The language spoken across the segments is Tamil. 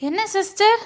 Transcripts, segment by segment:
என்ன சிஸ்டர்,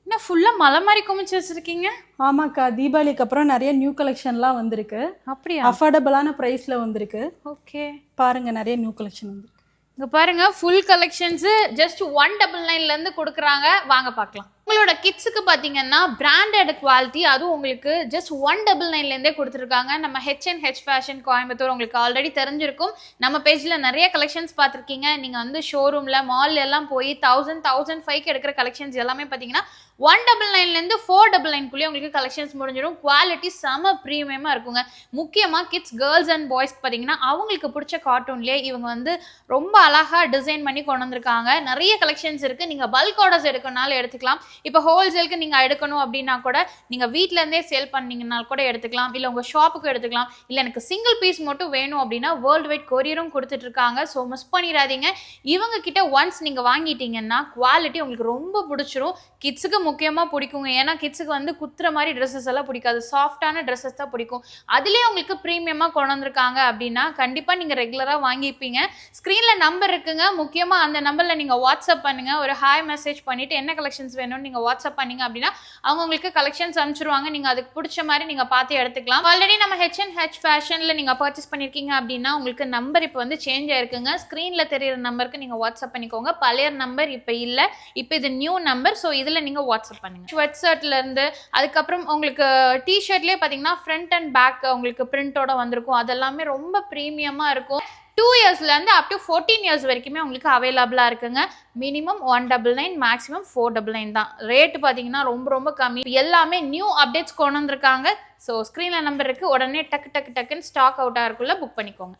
என்ன ஃபுல்லாக மலை மாதிரி குமிச்சு வச்சுருக்கீங்க? ஆமாக்கா, தீபாவளிக்கு அப்புறம் நிறைய நியூ கலெக்ஷன்லாம் வந்திருக்கு. அப்படியா? அஃபோர்டபுளான ப்ரைஸில் வந்திருக்கு. ஓகே, பாருங்க, நிறைய நியூ கலெக்ஷன் வந்து இங்கே பாருங்க, ஃபுல் கலெக்ஷன்ஸு ஜஸ்ட் 199 கொடுக்குறாங்க. வாங்க பார்க்கலாம். உங்களோட கிட்ஸுக்கு பார்த்தீங்கன்னா பிராண்டட் குவாலிட்டி, அதுவும் உங்களுக்கு ஜஸ்ட் 199 கொடுத்துருக்காங்க. நம்ம H&H ஃபேஷன் கோயம்புத்தூர் உங்களுக்கு ஆல்ரெடி தெரிஞ்சிருக்கும். நம்ம பேஜில் நிறைய கலெக்ஷன்ஸ் பார்த்துருக்கீங்க. நீங்கள் வந்து ஷோரூமில் மால் எல்லாம் போய் 1000-1500 எடுக்கிற கலெக்ஷன்ஸ் எல்லாமே பார்த்தீங்கன்னா 199 499 உங்களுக்கு கலெக்ஷன்ஸ் முடிஞ்சிடும். குவாலிட்டி செம ப்ரீமியமாக இருக்குங்க. முக்கியமாக கிட்ஸ், கேர்ள்ஸ் அண்ட் பாய்ஸ்க்கு பார்த்தீங்கன்னா அவங்களுக்கு பிடிச்ச கார்ட்டூன்லேயே இவங்க வந்து ரொம்ப அழகாக டிசைன் பண்ணி கொண்டு வந்திருக்காங்க. நிறைய கலெக்ஷன்ஸ் இருக்குது. நீங்கள் பல்க் ஆர்டர்ஸ் எடுக்கணும்னாலும் எடுத்துக்கலாம். இப்போ ஹோல்சேலுக்கு நீங்கள் எடுக்கணும் அப்படின்னா கூட நீங்கள் வீட்டிலேருந்தே சேல் பண்ணிங்கன்னா கூட எடுத்துக்கலாம். இல்லை உங்கள் ஷாப்புக்கு எடுத்துக்கலாம். இல்லை எனக்கு சிங்கிள் பீஸ் மட்டும் வேணும் அப்படின்னா வேர்ல்டு வைட் கொரியரும் கொடுத்துட்ருக்காங்க. ஸோ மிஸ் பண்ணிடாதீங்க. இவங்க கிட்ட ஒன்ஸ் நீங்கள் வாங்கிட்டீங்கன்னா குவாலிட்டி உங்களுக்கு ரொம்ப பிடிச்சிரும். கிட்ஸுக்கு முக்கியமாக பிடிக்குங்க. ஏன்னா கிட்ஸுக்கு வந்து குத்துற மாதிரி ட்ரெஸ்ஸஸ் எல்லாம் பிடிக்காது, சாஃப்டான ட்ரெஸ்ஸஸ் தான் பிடிக்கும். அதுலேயே உங்களுக்கு ப்ரீமியமாக கொண்டு வந்திருக்காங்க அப்படின்னா கண்டிப்பாக நீங்கள் ரெகுலராக வாங்கிப்பீங்க. ஸ்க்ரீனில் நம்பர் இருக்குங்க. முக்கியமாக அந்த நம்பரில் நீங்கள் வாட்ஸ்அப் பண்ணுங்கள். ஒரு ஹாய் மெசேஜ் பண்ணிவிட்டு என்ன கலெக்ஷன்ஸ் வேணும்னு நீங்கள் வாட்ஸ்அப் பண்ணிங்க அப்படின்னா அவங்க உங்களுக்கு கலெக்ஷன்ஸ் அனுப்பிச்சிருவாங்க. நீங்கள் அதுக்கு பிடிச்ச மாதிரி நீங்கள் பார்த்து எடுத்துக்கலாம். ஆல்ரெடி நம்ம H&H ஃபேஷனில் நீங்கள் பர்ச்சேஸ் பண்ணியிருக்கீங்க அப்படின்னா உங்களுக்கு நம்பர் இப்போ வந்து சேஞ்ச் ஆயிருக்குங்க. ஸ்க்ரீனில் தெரியிற நம்பருக்கு நீங்கள் வாட்ஸ்அப் பண்ணிக்கோங்க. பழைய நம்பர் இப்போ இல்லை, இப்போ இது நியூ நம்பர். ஸோ இதில் நீங்கள் வாட்ஸ்அப் பண்ணுங்கள். ஸ்வெட் ஷர்ட்லேருந்து அதுக்கப்புறம் உங்களுக்கு டிஷர்ட்லேயே பார்த்தீங்கன்னா ஃப்ரண்ட் அண்ட் பேக் உங்களுக்கு பிரிண்டோட வந்திருக்கும். அதெல்லாமே ரொம்ப ப்ரீமியமாக இருக்கும். 2 இயர்ஸ்லேருந்து அப் டு 14 இயர்ஸ் வரைக்குமே உங்களுக்கு அவைலபிளாக இருக்குங்க. மினிமம் 199, மேக்ஸிமம் 499 தான். ரேட்டு பார்த்தீங்கன்னா ரொம்ப ரொம்ப கம்மி. எல்லாமே நியூ அப்டேட்ஸ் கொண்டு வந்திருக்காங்க. ஸோ ஸ்க்ரீனில் நம்பர் இருக்குது. உடனே டக்கு டக்குன்னு ஸ்டாக் அவுட் ஆகிறதுக்குள்ளே புக் பண்ணிக்கோங்க.